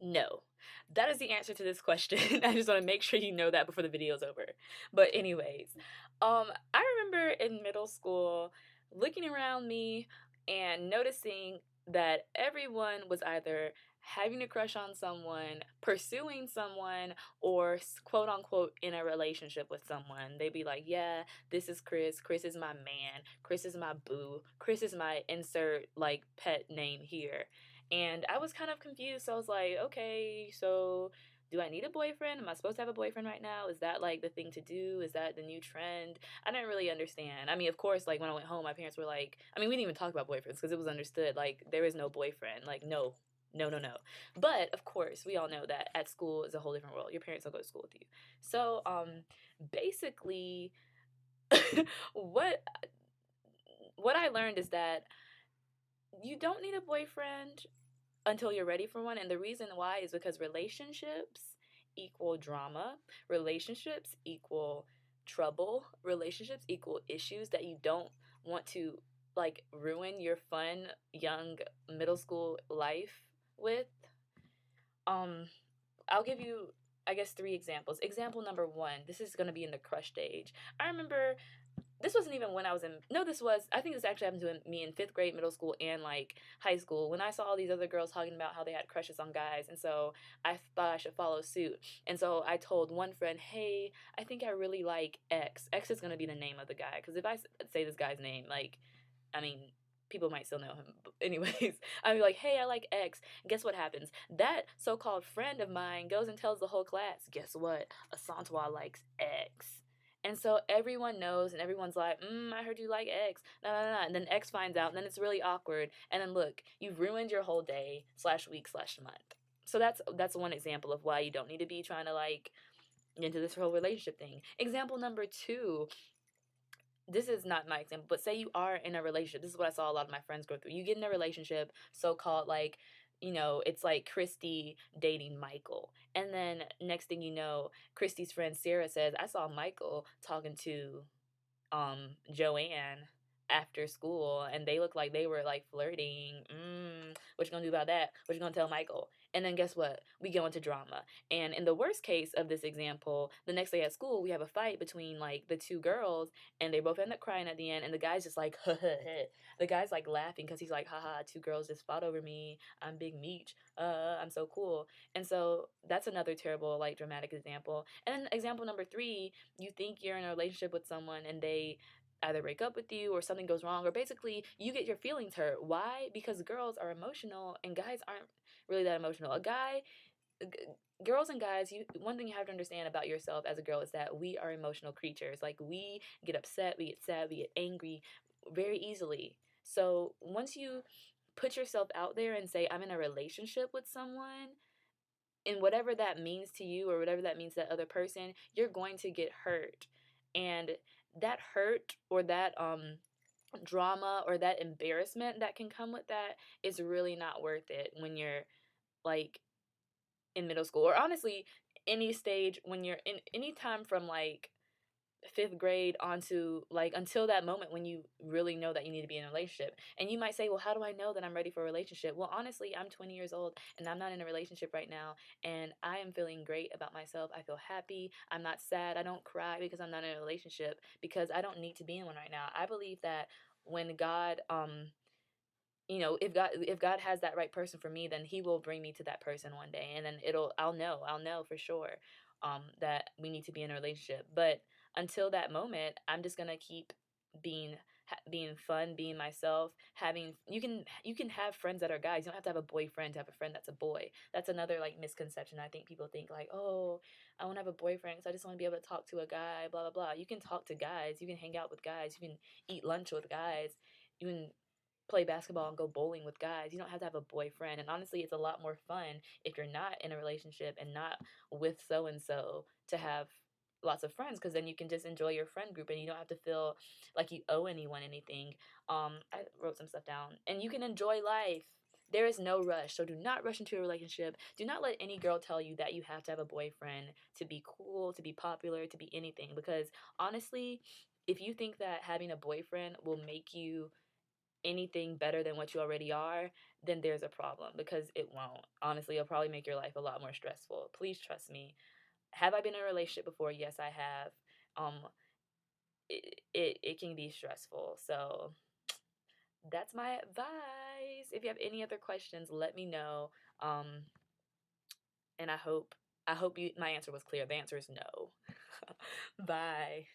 No. That is the answer to this question. I just want to make sure you know that before the video's over. But anyways, I remember in middle school looking around me and noticing that everyone was either having a crush on someone, pursuing someone, or quote unquote in a relationship with someone. They'd be like, yeah, this is Chris. Chris is my man. Chris is my boo. Chris is my insert like pet name here. And I was kind of confused. So I was like, okay, so do I need a boyfriend? Am I supposed to have a boyfriend right now? Is that like the thing to do? Is that the new trend? I didn't really understand. I mean, of course, like when I went home, my parents were like, I mean, we didn't even talk about boyfriends because it was understood. Like, there is no boyfriend. Like, no, no, no, no. But of course, we all know that at school is a whole different world. Your parents don't go to school with you. So, basically, what what I learned is that you don't need a boyfriend until you're ready for one. And the reason why is because relationships equal drama, relationships equal trouble, relationships equal issues that you don't want to like ruin your fun young middle school life with. Um, I'll give you, I guess, three examples. Example number one, this is going to be in the crush stage. I remember this wasn't even when I was in, no, this was, I think this actually happened to me in fifth grade, middle school, and like high school when I saw all these other girls talking about how they had crushes on guys. And so I thought I should follow suit. And so I told one friend, hey, I think I really like X. X is going to be the name of the guy. Because if I say this guy's name, like, I mean, people might still know him. But anyways, I'd be like, hey, I like X. Guess what happens? That so called friend of mine goes and tells the whole class, guess what? Asante likes X. And so everyone knows, and everyone's like, I heard you like X. No, no, no. And then X finds out, and then it's really awkward. And then look, you've ruined your whole day slash week slash month. So that's one example of why you don't need to be trying to like get into this whole relationship thing. Example number two, this is not my example, but say you are in a relationship. This is what I saw a lot of my friends go through. You get in a relationship, so called like, it's like Christy dating Michael. And then next thing you know, Christy's friend Sarah says, I saw Michael talking to Joanne after school, and they look like they were like flirting. What you gonna do about that? What you gonna tell Michael? And then guess what? We go into drama. And in the worst case of this example, the next day at school, we have a fight between like the two girls, and they both end up crying at the end. And the guy's just like, the guy's like laughing because he's like, haha, two girls just fought over me. I'm Big Meech. I'm so cool. And so that's another terrible, like, dramatic example. And then example number three, you think you're in a relationship with someone and they either break up with you or something goes wrong, or basically you get your feelings hurt. Why? Because girls are emotional and guys aren't really that emotional. A guy, girls and guys, one thing you have to understand about yourself as a girl is that we are emotional creatures. Like, we get upset, we get sad, we get angry very easily. So once you put yourself out there and say, I'm in a relationship with someone, and whatever that means to you or whatever that means to that other person, you're going to get hurt. And that hurt or that drama or that embarrassment that can come with that is really not worth it when you're like in middle school, or honestly any stage when you're in any time from like fifth grade onto like until that moment when you really know that you need to be in a relationship. And you might say, well, how do I know that I'm ready for a relationship? Well, honestly, I'm 20 years old and I'm not in a relationship right now, and I am feeling great about myself. I feel happy. I'm not sad. I don't cry because I'm not in a relationship, because I don't need to be in one right now. I believe that when God if God has that right person for me, then he will bring me to that person one day, and then I'll know for sure that we need to be in a relationship. But until that moment, I'm just gonna keep being being fun, being myself. Having you can have friends that are guys. You don't have to have a boyfriend to have a friend that's a boy. That's another like misconception. I think people think like, oh, I want to have a boyfriend because I just want to be able to talk to a guy, blah blah blah. You can talk to guys. You can hang out with guys. You can eat lunch with guys. You can play basketball and go bowling with guys. You don't have to have a boyfriend. And honestly, it's a lot more fun if you're not in a relationship and not with so and so to have lots of friends, because then you can just enjoy your friend group and you don't have to feel like you owe anyone anything. I wrote some stuff down. And you can enjoy life. There is no rush. So do not rush into a relationship. Do not let any girl tell you that you have to have a boyfriend to be cool, to be popular, to be anything. Because honestly, if you think that having a boyfriend will make you anything better than what you already are, then there's a problem, because it won't. Honestly, it'll probably make your life a lot more stressful. Please trust me. Have I been in a relationship before? Yes, I have. It can be stressful. So that's my advice. If you have any other questions, let me know. Um, and I hope my answer was clear. The answer is no. Bye.